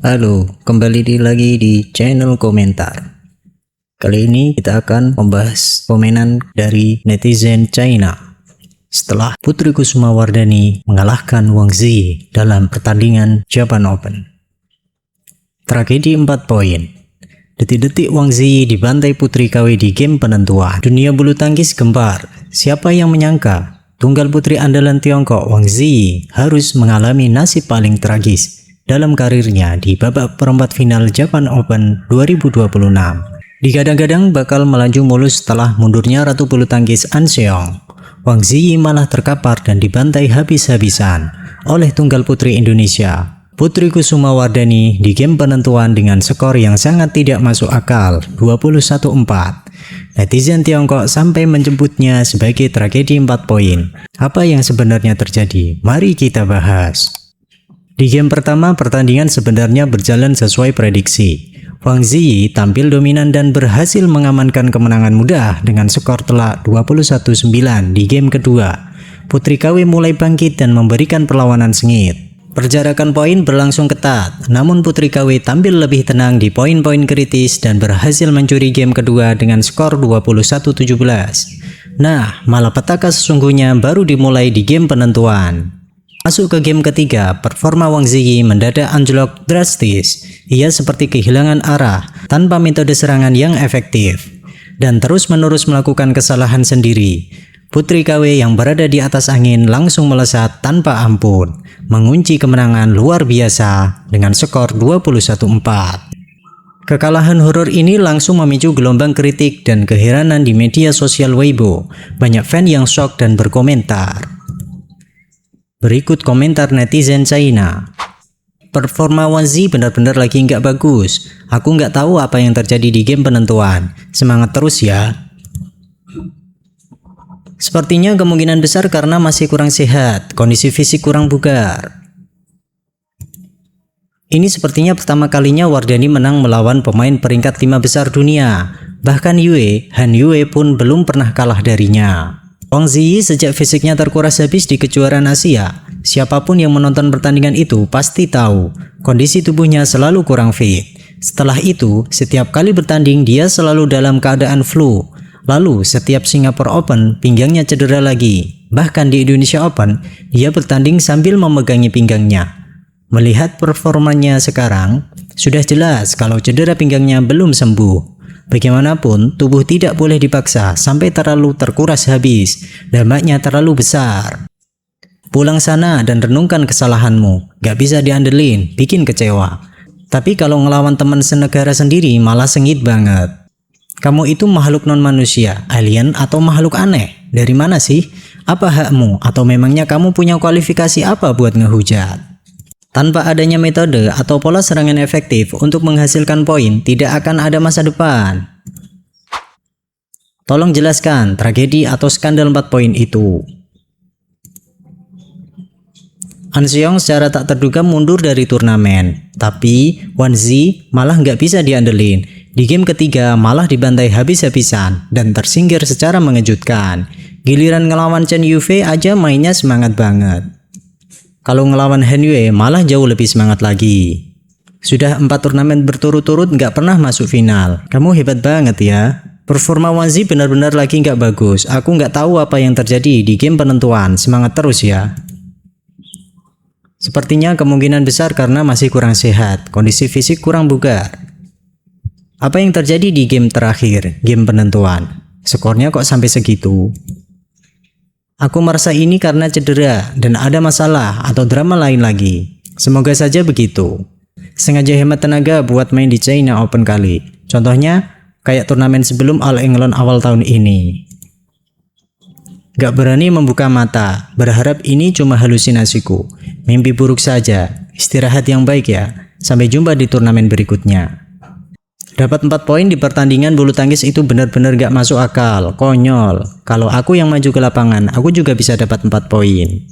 Halo, kembali lagi di channel komentar. Kali ini kita akan membahas komenan dari netizen China setelah Putri Kusumawardhani mengalahkan Wang Zi dalam pertandingan Japan Open. Tragedi 4 poin. Detik-detik Wang Zi dibantai Putri KW di game penentuan. Dunia bulu tangkis gempar. Siapa yang menyangka tunggal putri andalan Tiongkok Wang Zi harus mengalami nasib paling tragis dalam karirnya di babak perempat final Japan Open 2026. Digadang-gadang bakal melaju mulus setelah mundurnya Ratu Bulu Tangkis An Seong. Wang Zi malah terkapar dan dibantai habis-habisan oleh tunggal putri Indonesia, Putri Kusumawardhani, di game penentuan dengan skor yang sangat tidak masuk akal, 21-4. Netizen Tiongkok sampai menyebutnya sebagai tragedi 4 poin. Apa yang sebenarnya terjadi? Mari kita bahas. Di game pertama, pertandingan sebenarnya berjalan sesuai prediksi. Wang Zi tampil dominan dan berhasil mengamankan kemenangan mudah dengan skor telak 21-9 di game kedua. Putri KW mulai bangkit dan memberikan perlawanan sengit. Perjarakan poin berlangsung ketat, namun Putri KW tampil lebih tenang di poin-poin kritis dan berhasil mencuri game kedua dengan skor 21-17. Nah, malapetaka sesungguhnya baru dimulai di game penentuan. Masuk ke game ketiga, performa Wang Zi mendadak anjlok drastis. Ia seperti kehilangan arah, tanpa metode serangan yang efektif, dan terus-menerus melakukan kesalahan sendiri. Putri KW yang berada di atas angin langsung melesat tanpa ampun, mengunci kemenangan luar biasa dengan skor 21-4. Kekalahan horor ini langsung memicu gelombang kritik dan keheranan di media sosial Weibo. Banyak fan yang shock dan berkomentar. Berikut komentar netizen China. Performa Wang Zi benar-benar lagi nggak bagus. Aku nggak tahu apa yang terjadi di game penentuan. Semangat terus ya. Sepertinya kemungkinan besar karena masih kurang sehat, kondisi fisik kurang bugar. Ini sepertinya pertama kalinya Wardhani menang melawan pemain peringkat 5 besar dunia. Bahkan Han Yue pun belum pernah kalah darinya. Wang Zi sejak fisiknya terkuras habis di kejuaraan Asia, siapapun yang menonton pertandingan itu pasti tahu kondisi tubuhnya selalu kurang fit. Setelah itu, setiap kali bertanding dia selalu dalam keadaan flu. Lalu setiap Singapore Open pinggangnya cedera lagi. Bahkan di Indonesia Open, dia bertanding sambil memegangi pinggangnya. Melihat performanya sekarang, sudah jelas kalau cedera pinggangnya belum sembuh. Bagaimanapun, tubuh tidak boleh dipaksa sampai terlalu terkuras habis, dampaknya terlalu besar. Pulang sana dan renungkan kesalahanmu, gak bisa diandelin, bikin kecewa. Tapi kalau ngelawan teman senegara sendiri malah sengit banget. Kamu itu makhluk non-manusia, alien atau makhluk aneh? Dari mana sih? Apa hakmu? Atau memangnya kamu punya kualifikasi apa buat ngehujat? Tanpa adanya metode atau pola serangan efektif untuk menghasilkan poin, tidak akan ada masa depan. Tolong jelaskan tragedi atau skandal 4 poin itu. An Seong secara tak terduga mundur dari turnamen, tapi Wang Zi malah nggak bisa diandelin. Di game ketiga malah dibantai habis-habisan dan tersingkir secara mengejutkan. Giliran ngelawan Chen Yufei aja mainnya semangat banget. Kalau ngelawan Han Yue malah jauh lebih semangat lagi. Sudah 4 turnamen berturut-turut nggak pernah masuk final. Kamu hebat banget ya. Performa Wang Zi benar-benar lagi nggak bagus. Aku nggak tahu apa yang terjadi di game penentuan. Semangat terus ya. Sepertinya kemungkinan besar karena masih kurang sehat. Kondisi fisik kurang bugar. Apa yang terjadi di game terakhir, game penentuan? Skornya kok sampai segitu? Aku merasa ini karena cedera dan ada masalah atau drama lain lagi. Semoga saja begitu. Sengaja hemat tenaga buat main di China Open kali. Contohnya, kayak turnamen sebelum All England awal tahun ini. Gak berani membuka mata, berharap ini cuma halusinasiku. Mimpi buruk saja, istirahat yang baik ya. Sampai jumpa di turnamen berikutnya. Dapat 4 poin di pertandingan bulu tangkis itu benar-benar gak masuk akal, konyol. Kalau aku yang maju ke lapangan, aku juga bisa dapat 4 poin.